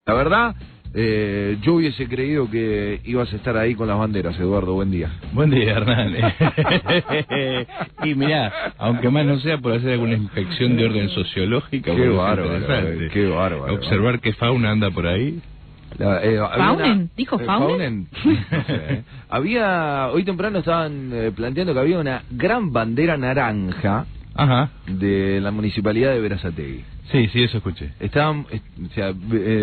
La verdad, yo hubiese creído que ibas a estar ahí con las banderas, Eduardo. Buen día. Buen día, Hernán. Y mirá, aunque más no sea por hacer alguna inspección de orden sociológica, Qué bárbaro, qué bárbaro. Observar qué fauna anda por ahí. ¿Faunen? ¿Dijo Faunen? No sé, había, hoy temprano estaban planteando que había una gran bandera naranja. Ajá. De la municipalidad de Berazategui. Sí, eso escuché.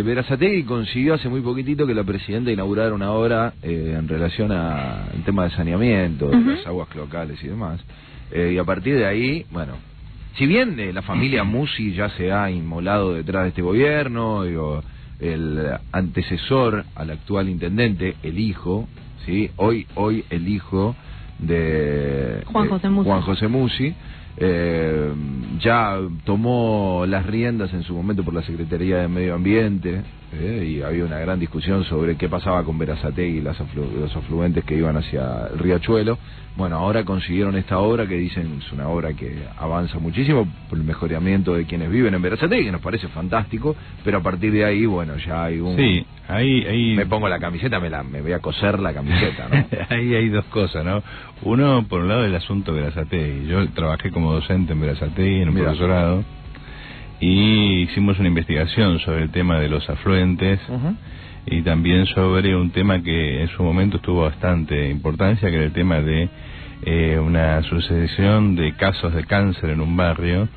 Berazategui consiguió hace muy poquitito que la presidenta inaugurara una obra en relación al tema de saneamiento, de las aguas locales y demás. Y a partir de ahí, bueno, si bien la familia Musi ya se ha inmolado detrás de este gobierno, digo, el antecesor al actual intendente, el hijo, ¿sí? Hoy el hijo de Juan José Musi, ya tomó las riendas en su momento por la Secretaría de Medio Ambiente, y había una gran discusión sobre qué pasaba con Berazategui y los afluentes que iban hacia el riachuelo. Bueno, ahora consiguieron esta obra que dicen es una obra que avanza muchísimo por el mejoramiento de quienes viven en Berazategui, que nos parece fantástico, pero a partir de ahí, bueno, ya hay un... Sí, ahí... Me pongo la camiseta, me voy a coser la camiseta, ¿no? Ahí hay dos cosas, ¿no? Uno, por un lado, el asunto de Berazategui. Yo trabajé como docente en Berazategui, en un profesorado, y hicimos una investigación sobre el tema de los afluentes, y también sobre un tema que en su momento tuvo bastante importancia, que era el tema de una sucesión de casos de cáncer en un barrio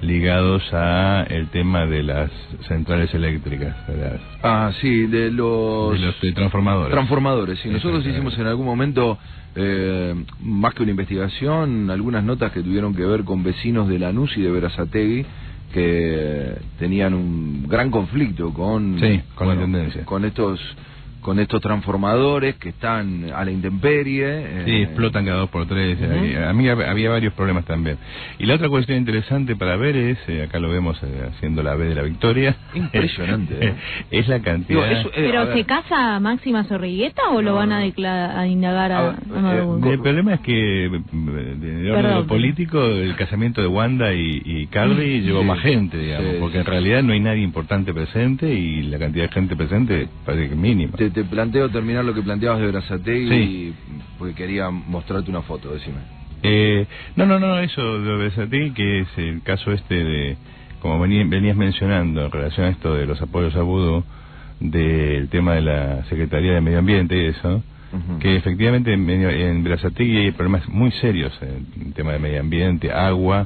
ligados a el tema de las centrales eléctricas, de los transformadores. Transformadores, sí. Nosotros hicimos en algún momento, más que una investigación, algunas notas que tuvieron que ver con vecinos de Lanús y de Berazategui, que tenían un gran conflicto con la tendencia, con estos transformadores que están a la intemperie. Sí, explotan cada 2 por 3. A mí había varios problemas también. Y la otra cuestión interesante para ver es, acá lo vemos haciendo la B de la Victoria. Impresionante. Es la cantidad... ¿Pero se casa Máxima Zorrigueta o lo van a indagar a el problema es que, de orden político, el casamiento de Wanda y Calvi llevó más gente, digamos, porque en realidad no hay nadie importante presente y la cantidad de gente presente parece que es mínima. Te planteo terminar lo que planteabas de Berazategui, porque quería mostrarte una foto, decime. No, eso de Berazategui, que es el caso de, como venías mencionando, en relación a esto de los apoyos a vudú, del tema de la Secretaría de Medio Ambiente y eso, que efectivamente en Berazategui hay problemas muy serios en el tema de medio ambiente, agua,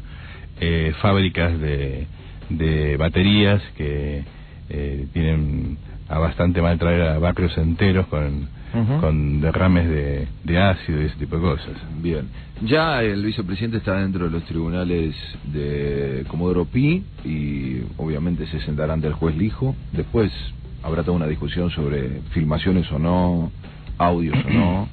fábricas de baterías que tienen a bastante mal traer a barrios enteros con derrames de ácido y ese tipo de cosas. Bien, ya el vicepresidente está dentro de los tribunales de Comodoro Pi y obviamente se sentará ante el juez Lijo. Después habrá toda una discusión sobre filmaciones o no, audios o no,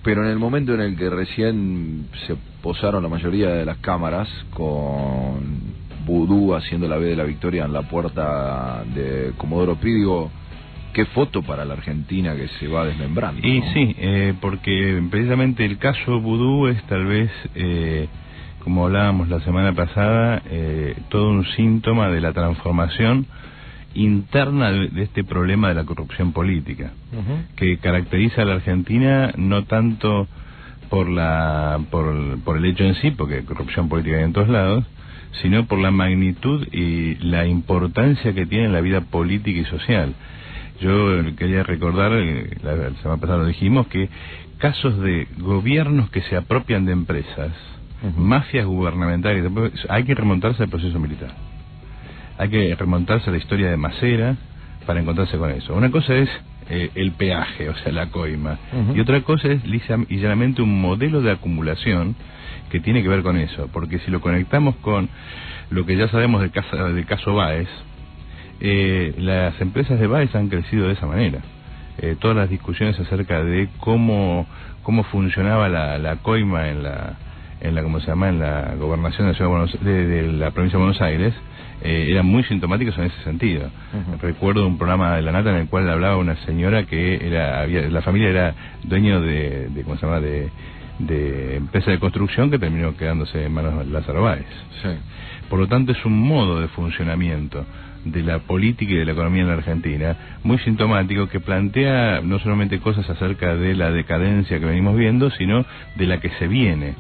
pero en el momento en el que recién se posaron la mayoría de las cámaras con vudú haciendo la B de la Victoria en la puerta de Comodoro Pi, digo, qué foto para la Argentina que se va desmembrando, ¿no? Y sí, porque precisamente el caso vudú es tal vez, como hablábamos la semana pasada, todo un síntoma de la transformación interna de este problema de la corrupción política, que caracteriza a la Argentina no tanto por el hecho en sí, porque corrupción política hay en todos lados, sino por la magnitud y la importancia que tiene en la vida política y social. Yo quería recordar, la semana pasada lo dijimos, que casos de gobiernos que se apropian de empresas, mafias gubernamentales, hay que remontarse al proceso militar. Hay que remontarse a la historia de Macera para encontrarse con eso. Una cosa es el peaje, o sea, la coima, y otra cosa es lisa y llanamente un modelo de acumulación que tiene que ver con eso, porque si lo conectamos con lo que ya sabemos del caso Báez, las empresas de Báez han crecido de esa manera. Todas las discusiones acerca de cómo funcionaba la coima en la gobernación de la ciudad de la provincia de Buenos Aires, eran muy sintomáticos en ese sentido. Recuerdo un programa de La Nata en el cual hablaba una señora que la familia era dueño de empresa de construcción que terminó quedándose en manos de Lázaro Báez. Por lo tanto es un modo de funcionamiento de la política y de la economía en la Argentina, muy sintomático, que plantea no solamente cosas acerca de la decadencia que venimos viendo, sino de la que se viene.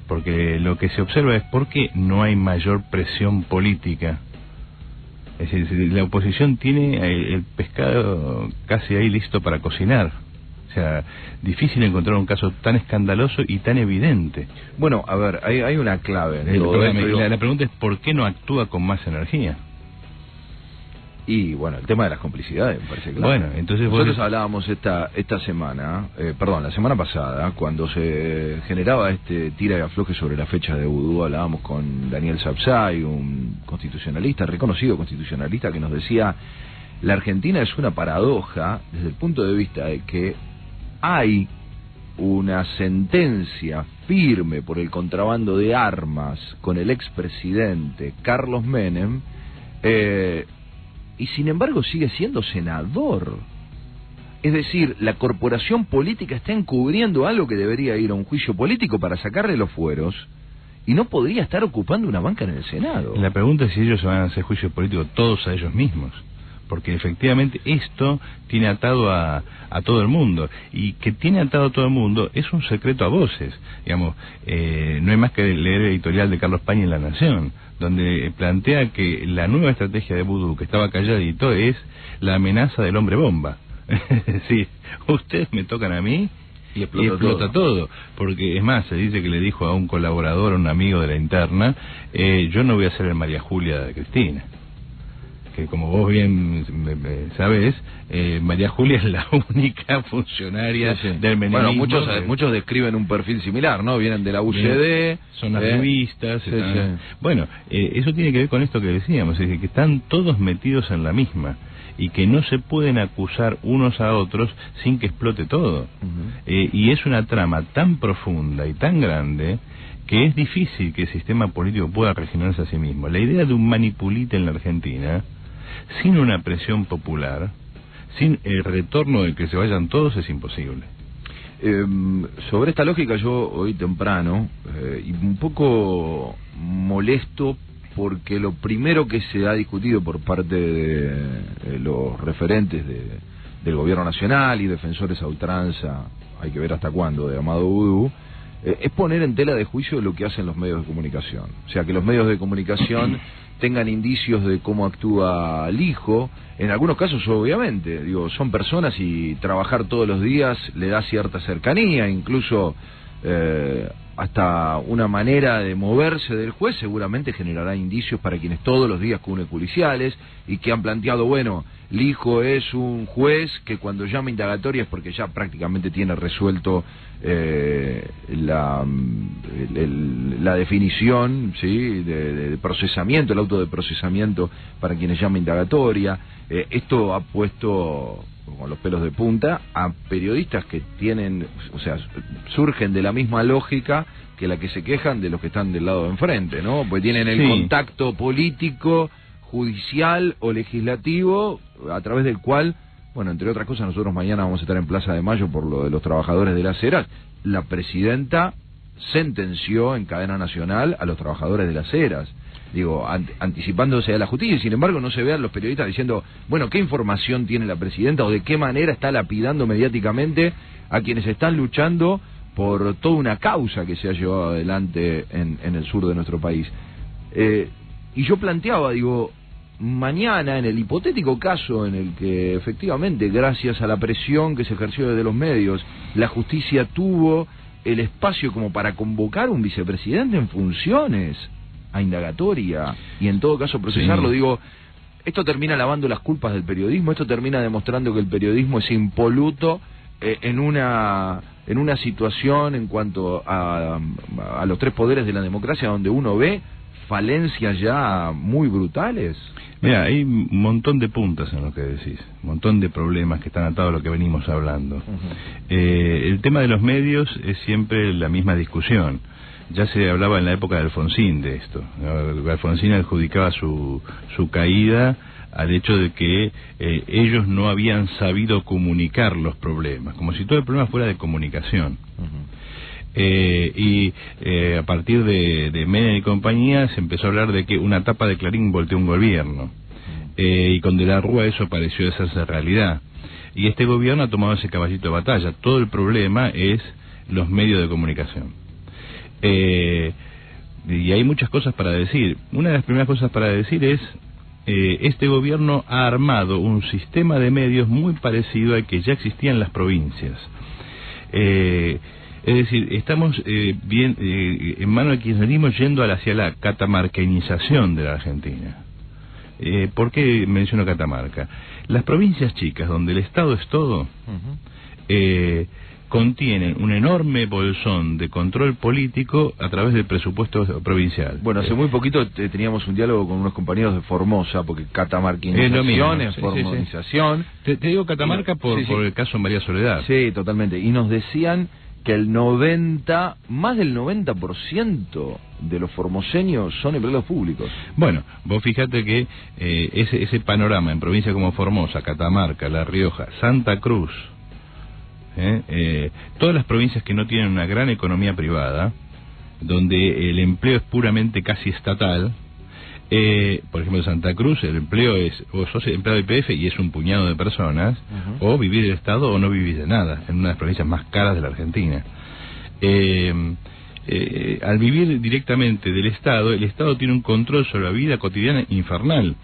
Porque lo que se observa es por qué no hay mayor presión política. Es decir, la oposición tiene el pescado casi ahí listo para cocinar. O sea, difícil encontrar un caso tan escandaloso y tan evidente. Bueno, a ver, hay una clave en todo esto. La pregunta es ¿por qué no actúa con más energía? Y bueno, el tema de las complicidades me parece claro. Bueno, entonces nosotros hablábamos esta semana, la semana pasada, cuando se generaba este tira y afloje sobre la fecha de vudú, hablábamos con Daniel Sapsay, un constitucionalista, reconocido constitucionalista, que nos decía: la Argentina es una paradoja desde el punto de vista de que hay una sentencia firme por el contrabando de armas con el expresidente Carlos Menem, y sin embargo sigue siendo senador. Es decir, la corporación política está encubriendo algo que debería ir a un juicio político para sacarle los fueros, y no podría estar ocupando una banca en el Senado. La pregunta es si ellos van a hacer juicio político todos a ellos mismos, porque efectivamente esto tiene atado a todo el mundo, y que tiene atado a todo el mundo es un secreto a voces. Digamos, no hay más que leer el editorial de Carlos Pañi en La Nación, donde plantea que la nueva estrategia de vudú, que estaba calladito, es la amenaza del hombre bomba. Es decir, ustedes me tocan a mí y explota todo. Porque es más, se dice que le dijo a un colaborador, a un amigo de la interna, yo no voy a ser el María Julia de Cristina. Que como vos bien sabés, María Julia es la única funcionaria del menemismo. Bueno, muchos describen un perfil similar, ¿no? Vienen de la UCD, son activistas. Bueno, eso tiene que ver con esto que decíamos, es decir, que están todos metidos en la misma y que no se pueden acusar unos a otros sin que explote todo. Y es una trama tan profunda y tan grande que es difícil que el sistema político pueda regenerarse a sí mismo. La idea de un manipulite en la Argentina, sin una presión popular, sin el retorno de que se vayan todos, es imposible. Sobre esta lógica, yo hoy temprano, y un poco molesto, porque lo primero que se ha discutido por parte de los referentes del gobierno nacional y defensores a ultranza, hay que ver hasta cuándo, de Amado Vudú, es poner en tela de juicio lo que hacen los medios de comunicación. O sea, que los medios de comunicación tengan indicios de cómo actúa el hijo. En algunos casos, obviamente, son personas y trabajar todos los días le da cierta cercanía, incluso hasta una manera de moverse del juez seguramente generará indicios para quienes todos los días cubren policiales y que han planteado, bueno, el hijo es un juez que cuando llama indagatoria es porque ya prácticamente tiene resuelto la definición, ¿sí?, de procesamiento, el auto de procesamiento para quienes llama indagatoria. Esto ha puesto con los pelos de punta a periodistas que tienen, o sea, surgen de la misma lógica que la que se quejan de los que están del lado de enfrente, ¿no? Pues tienen el contacto político, judicial o legislativo a través del cual, bueno, entre otras cosas, nosotros mañana vamos a estar en Plaza de Mayo por lo de los trabajadores de las Heras. La presidenta sentenció en cadena nacional a los trabajadores de las Heras, anticipándose a la justicia, y sin embargo no se vean los periodistas diciendo, bueno, ¿qué información tiene la presidenta o de qué manera está lapidando mediáticamente a quienes están luchando por toda una causa que se ha llevado adelante en el sur de nuestro país? Y yo planteaba, mañana, en el hipotético caso en el que efectivamente, gracias a la presión que se ejerció desde los medios, la justicia tuvo el espacio como para convocar un vicepresidente en funciones a indagatoria y en todo caso procesarlo, esto termina lavando las culpas del periodismo, esto termina demostrando que el periodismo es impoluto en una situación en cuanto a los tres poderes de la democracia, donde uno ve falencias ya muy brutales. Mira, hay un montón de puntas en lo que decís, un montón de problemas que están atados a lo que venimos hablando. El tema de los medios es siempre la misma discusión. Ya se hablaba en la época de Alfonsín de esto. Alfonsín adjudicaba su caída al hecho de que ellos no habían sabido comunicar los problemas, como si todo el problema fuera de comunicación. A partir de Menem y compañía se empezó a hablar de que una tapa de Clarín volteó un gobierno. y con De la Rúa eso pareció hacerse realidad. Y este gobierno ha tomado ese caballito de batalla. Todo el problema es los medios de comunicación. Y hay muchas cosas para decir. Una de las primeras cosas para decir es, este gobierno ha armado un sistema de medios muy parecido al que ya existía en las provincias. Es decir, estamos bien en mano de kirchnerismo yendo hacia la catamarquenización de la Argentina. ¿Por qué menciono Catamarca? Las provincias chicas, donde el Estado es todo, contienen un enorme bolsón de control político a través del presupuesto provincial. Bueno, hace muy poquito teníamos un diálogo con unos compañeros de Formosa, porque catamarquinización es formalización. Sí. Te digo Catamarca por el caso María Soledad. Sí, totalmente. Y nos decían que más del 90% de los formoseños son empleados públicos. Bueno, vos fíjate que ese panorama en provincias como Formosa, Catamarca, La Rioja, Santa Cruz, todas las provincias que no tienen una gran economía privada, donde el empleo es puramente casi estatal, por ejemplo en Santa Cruz el empleo es, o sos empleado de IPF y es un puñado de personas, o vivir del Estado o no vivir de nada, en una de las provincias más caras de la Argentina. Al vivir directamente del Estado, el Estado tiene un control sobre la vida cotidiana infernal.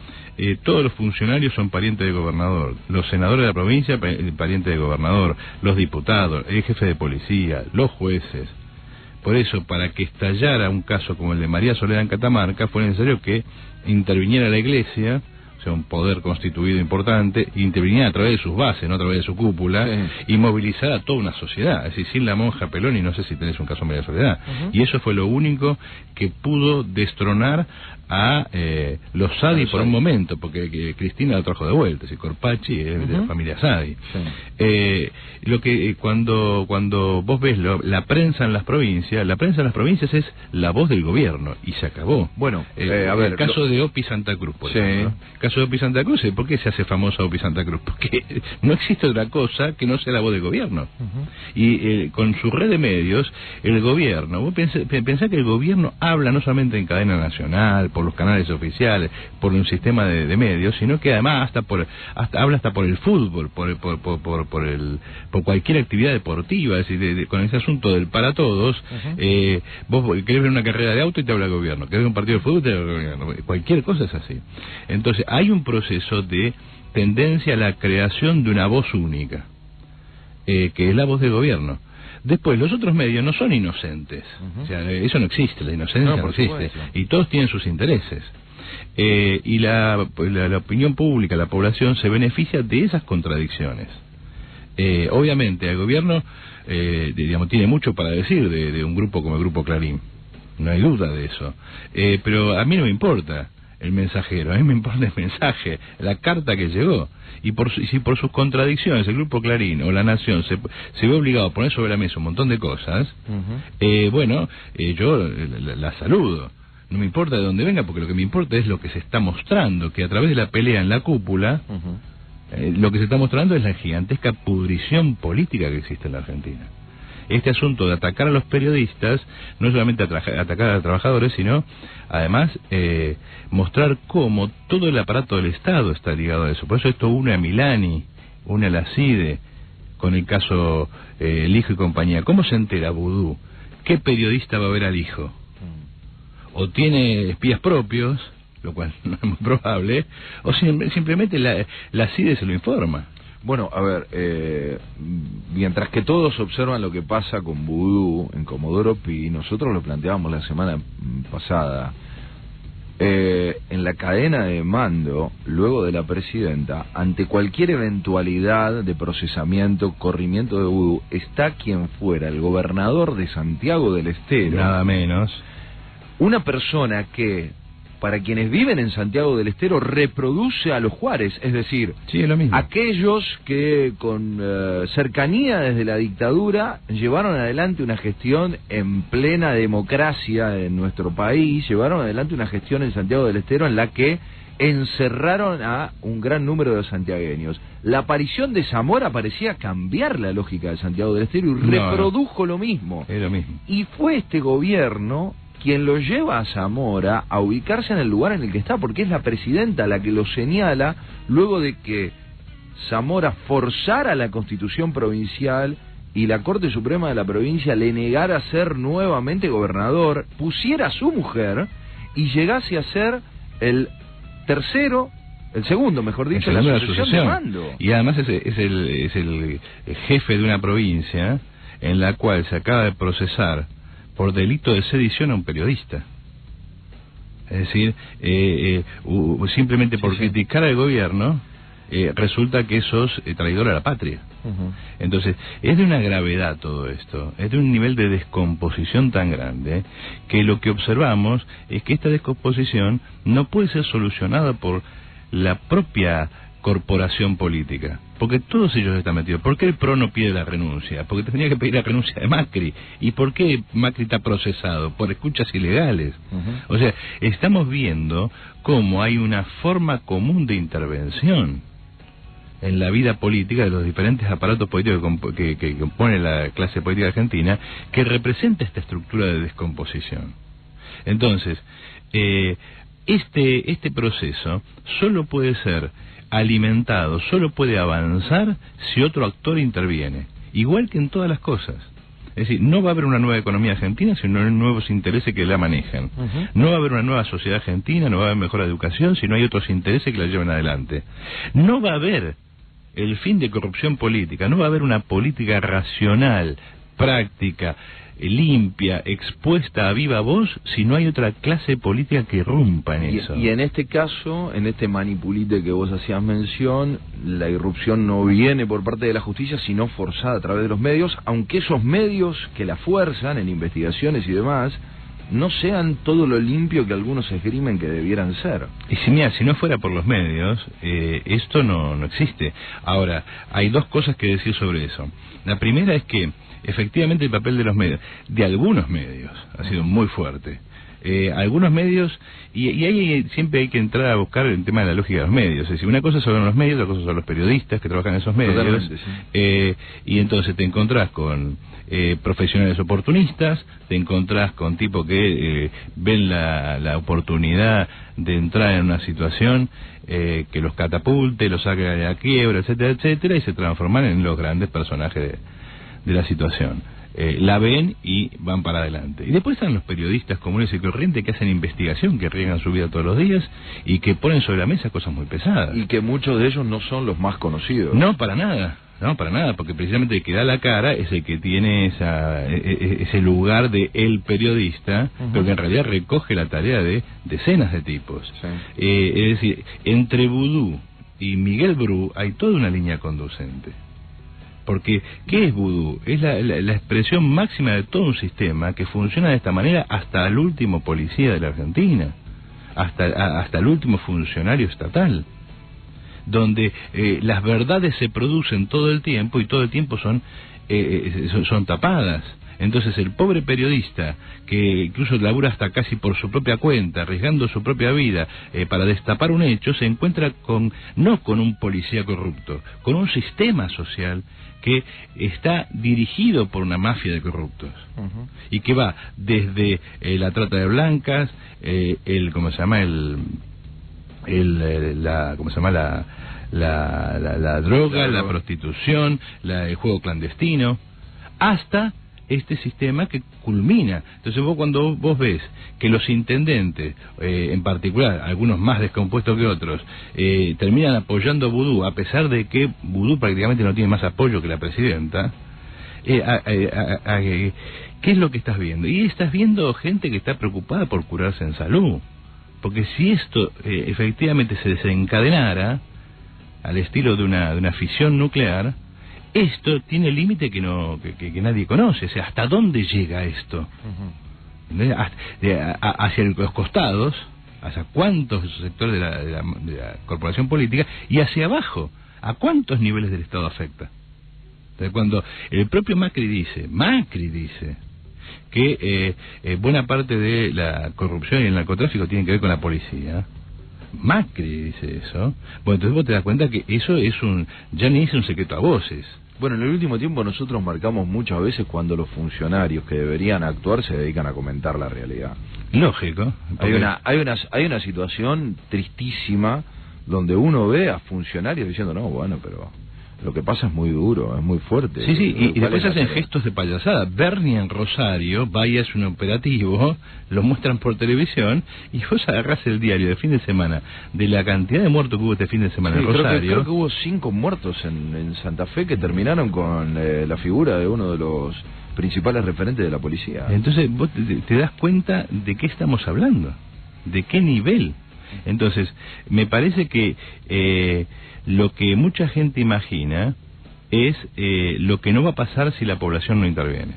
Todos los funcionarios son parientes del gobernador, los senadores de la provincia parientes del gobernador, los diputados, el jefe de policía, los jueces. Por eso, para que estallara un caso como el de María Soledad en Catamarca, fue necesario que interviniera la Iglesia, o sea, un poder constituido importante, interviniera a través de sus bases, no a través de su cúpula, y movilizar a toda una sociedad. Es decir, sin la monja Peloni, no sé si tenés un caso María Soledad. Y eso fue lo único que pudo destronar a los Sadi por un momento, porque Cristina lo trajo de vuelta, y Corpachi es de la familia Sadi. Lo que cuando vos ves la prensa en las provincias, es la voz del gobierno, y se acabó. Bueno, a ver, el caso de Opi Santa Cruz, por ejemplo. El caso de Opi Santa Cruz, ¿por qué se hace famosa Opi Santa Cruz? Porque no existe otra cosa que no sea la voz del gobierno. Y con su red de medios, el gobierno, vos pensá que el gobierno habla no solamente en cadena nacional, por los canales oficiales, por un sistema de medios, sino que además habla hasta por el fútbol, por cualquier actividad deportiva, es decir, con ese asunto del para todos. Vos querés ver una carrera de auto y te habla el gobierno, querés ver un partido de fútbol y te habla el gobierno, cualquier cosa es así. Entonces hay un proceso de tendencia a la creación de una voz única, que es la voz del gobierno. Después, los otros medios no son inocentes. O sea, eso no existe, la inocencia no existe. Y todos tienen sus intereses. Y la opinión pública, la población, se beneficia de esas contradicciones. Obviamente, el gobierno, tiene mucho para decir de un grupo como el Grupo Clarín. No hay duda de eso. Pero a mí no me importa el mensajero, a mí me importa el mensaje, la carta que llegó. Y si por sus contradicciones el Grupo Clarín o La Nación se ve obligado a poner sobre la mesa un montón de cosas, yo la saludo. No me importa de dónde venga, porque lo que me importa es lo que se está mostrando, que a través de la pelea en la cúpula, lo que se está mostrando es la gigantesca pudrición política que existe en la Argentina. Este asunto de atacar a los periodistas, no es solamente atacar a los trabajadores, sino además mostrar cómo todo el aparato del Estado está ligado a eso. Por eso esto une a Milani, une a la CIDE, con el caso El Hijo y compañía. ¿Cómo se entera Vudú? ¿Qué periodista va a ver al hijo? O tiene espías propios, lo cual no es muy probable, o simplemente la CIDE se lo informa. Bueno, a ver, mientras que todos observan lo que pasa con Vudú en Comodoro Pi, nosotros lo planteábamos la semana pasada, en la cadena de mando, luego de la presidenta, ante cualquier eventualidad de procesamiento, corrimiento de Vudú, está quien fuera el gobernador de Santiago del Estero. Nada menos. Una persona que, para quienes viven en Santiago del Estero, reproduce a los Juárez, es decir, sí, es lo mismo. Aquellos que con cercanía desde la dictadura llevaron adelante una gestión en plena democracia en nuestro país, llevaron adelante una gestión en Santiago del Estero en la que encerraron a un gran número de santiagueños. La aparición de Zamora parecía cambiar la lógica de Santiago del Estero y reprodujo lo mismo. Es lo mismo. Y fue este gobierno quien lo lleva a Zamora a ubicarse en el lugar en el que está, porque es la presidenta la que lo señala luego de que Zamora forzara la Constitución provincial y la Corte Suprema de la provincia le negara ser nuevamente gobernador, pusiera a su mujer y llegase a ser el segundo, mejor dicho, la sucesión de mando. Y además es el jefe de una provincia en la cual se acaba de procesar por delito de sedición a un periodista. Es decir, simplemente por criticar al gobierno, resulta que sos traidor a la patria. Entonces, es de una gravedad todo esto, es de un nivel de descomposición tan grande, que lo que observamos es que esta descomposición no puede ser solucionada por la propia corporación política, porque todos ellos están metidos. ¿Por qué el PRO no pide la renuncia? Porque tenía que pedir la renuncia de Macri. ¿Y por qué Macri está procesado? Por escuchas ilegales. O sea, estamos viendo cómo hay una forma común de intervención en la vida política de los diferentes aparatos políticos que compone la clase política argentina, que representa esta estructura de descomposición. Entonces, este proceso solo puede ser alimentado, solo puede avanzar si otro actor interviene, igual que en todas las cosas. Es decir, no va a haber una nueva economía argentina si no hay nuevos intereses que la manejan. No va a haber una nueva sociedad argentina, no va a haber mejor educación si no hay otros intereses que la lleven adelante. No va a haber el fin de corrupción política, no va a haber una política racional, práctica, limpia, expuesta a viva voz, si no hay otra clase política que irrumpa en eso. Y en este caso, en este manipulite que vos hacías mención, la irrupción no viene por parte de la justicia, sino forzada a través de los medios, aunque esos medios que la fuerzan en investigaciones y demás, no sean todo lo limpio que algunos esgrimen que debieran ser. Y si no fuera por los medios, esto no existe. Ahora, hay dos cosas que decir sobre eso. La primera es que efectivamente el papel de los medios, de algunos medios, ha sido muy fuerte. Algunos medios, y ahí siempre hay que entrar a buscar el tema de la lógica de los medios. Es decir, una cosa son los medios, otra cosa son los periodistas que trabajan en esos medios. Sí. Y entonces te encontrás con profesionales oportunistas, te encontrás con tipos que ven la oportunidad de entrar en una situación que los catapulte, los saque de la quiebra, etcétera, etcétera, y se transforman en los grandes personajes de la situación. La ven y van para adelante. Y después están los periodistas comunes y corrientes que hacen investigación, que arriesgan su vida todos los días y que ponen sobre la mesa cosas muy pesadas. Y que muchos de ellos no son los más conocidos. No, para nada. No, para nada, porque precisamente el que da la cara es el que tiene ese lugar de el periodista, pero que en realidad recoge la tarea de decenas de tipos. Sí. Es decir, entre Vudú y Miguel Bru hay toda una línea conducente. Porque, ¿qué es vudú? Es la expresión máxima de todo un sistema que funciona de esta manera hasta el último policía de la Argentina, hasta el último funcionario estatal, donde las verdades se producen todo el tiempo y todo el tiempo son tapadas. Entonces el pobre periodista, que incluso labura hasta casi por su propia cuenta, arriesgando su propia vida para destapar un hecho, se encuentra no con un policía corrupto, con un sistema social que está dirigido por una mafia de corruptos, y que va desde la trata de blancas, la droga, la prostitución, el juego clandestino, hasta este sistema que culmina. Entonces cuando vos ves que los intendentes, en particular, algunos más descompuestos que otros, terminan apoyando a Vudú, a pesar de que Vudú prácticamente no tiene más apoyo que la presidenta, ¿qué es lo que estás viendo? Y estás viendo gente que está preocupada por curarse en salud. Porque si esto efectivamente se desencadenara al estilo de una fisión nuclear, esto tiene límite que nadie conoce. O sea, ¿hasta dónde llega esto? Hacia los costados, hacia cuántos sectores de la corporación política, y hacia abajo, ¿a cuántos niveles del Estado afecta? Entonces, cuando el propio Macri dice que buena parte de la corrupción y el narcotráfico tiene que ver con la policía, Macri dice eso, bueno, entonces vos te das cuenta que eso ya ni es un secreto a voces. Bueno, en el último tiempo nosotros marcamos muchas veces cuando los funcionarios que deberían actuar se dedican a comentar la realidad. Lógico. Hay una situación tristísima donde uno ve a funcionarios diciendo, no, bueno, pero lo que pasa es muy duro, es muy fuerte. Sí, y después hacen gestos de payasada. Bernie en Rosario, vaya, es un operativo, lo muestran por televisión, y vos agarrás el diario de fin de semana, de la cantidad de muertos que hubo este fin de semana en Rosario. Creo que hubo 5 muertos en Santa Fe que terminaron con la figura de uno de los principales referentes de la policía. Entonces vos te das cuenta de qué estamos hablando, de qué nivel. Entonces, me parece que lo que mucha gente imagina es lo que no va a pasar si la población no interviene.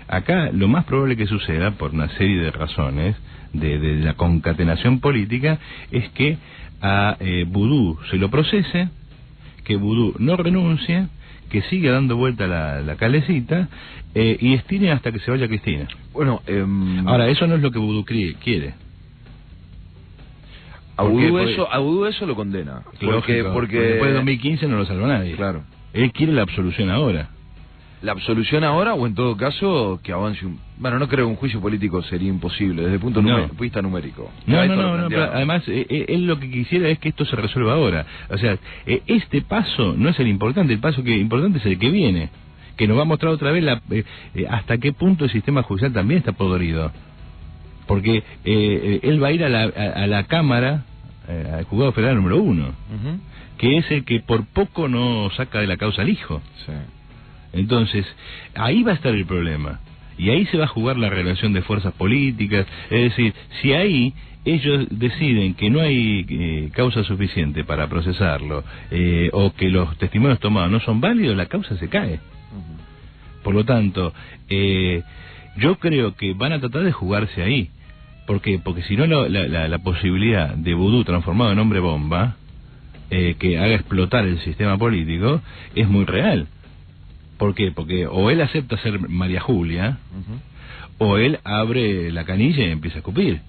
Acá lo más probable que suceda, por una serie de razones de la concatenación política, es que a Vudú se lo procese, que Vudú no renuncie, que siga dando vuelta la calecita y estiren hasta que se vaya Cristina. Bueno, ahora, eso no es lo que Vudú quiere. A Vudú eso lo condena. Porque después de 2015 no lo salvó nadie. Claro. Él quiere la absolución ahora. La absolución ahora, o en todo caso, que avance un... Bueno, no creo que un juicio político sería imposible desde el punto de vista numérico. No, pero además, él lo que quisiera es que esto se resuelva ahora. O sea, este paso no es el importante, el paso importante es el que viene. Que nos va a mostrar otra vez hasta qué punto el sistema judicial también está podrido. Porque él va a ir a la Cámara, al Juzgado Federal número 1, que es el que por poco no saca de la causa al hijo. Sí. Entonces, ahí va a estar el problema. Y ahí se va a jugar la relación de fuerzas políticas. Es decir, si ahí ellos deciden que no hay causa suficiente para procesarlo, o que los testimonios tomados no son válidos, la causa se cae. Por lo tanto, yo creo que van a tratar de jugarse ahí. ¿Por qué? Porque si no, la posibilidad de Vudú transformado en hombre bomba, que haga explotar el sistema político, es muy real. ¿Por qué? Porque o él acepta ser María Julia, o él abre la canilla y empieza a escupir.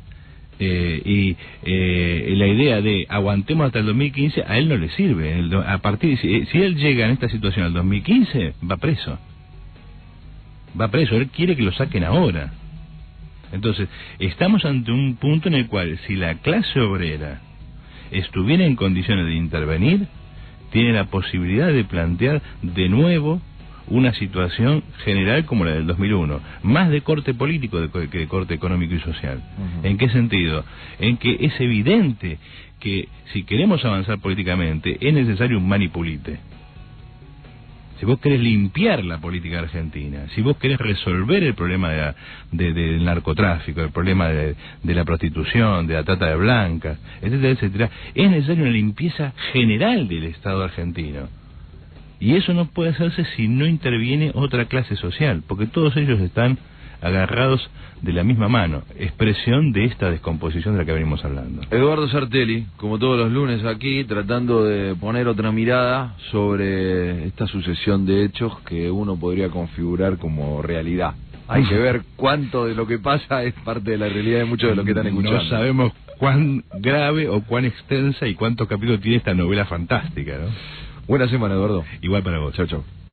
La idea de aguantemos hasta el 2015 a él no le sirve. Si él llega en esta situación al 2015, va preso. Él quiere que lo saquen ahora. Entonces, estamos ante un punto en el cual, si la clase obrera estuviera en condiciones de intervenir, tiene la posibilidad de plantear de nuevo una situación general como la del 2001, más de corte político que de corte económico y social. ¿En qué sentido? En que es evidente que si queremos avanzar políticamente es necesario un manipulite. Si vos querés limpiar la política argentina, si vos querés resolver el problema del narcotráfico, el problema de la prostitución, de la trata de blancas, etcétera, etcétera, es necesaria una limpieza general del Estado argentino. Y eso no puede hacerse si no interviene otra clase social, porque todos ellos están agarrados de la misma mano, expresión de esta descomposición de la que venimos hablando. Eduardo Sartelli, como todos los lunes aquí, tratando de poner otra mirada sobre esta sucesión de hechos que uno podría configurar como realidad. Hay que ver cuánto de lo que pasa es parte de la realidad de muchos de los que están escuchando. No sabemos cuán grave o cuán extensa y cuántos capítulos tiene esta novela fantástica, ¿no? Buena semana, Eduardo. Igual para vos. Chau, chau.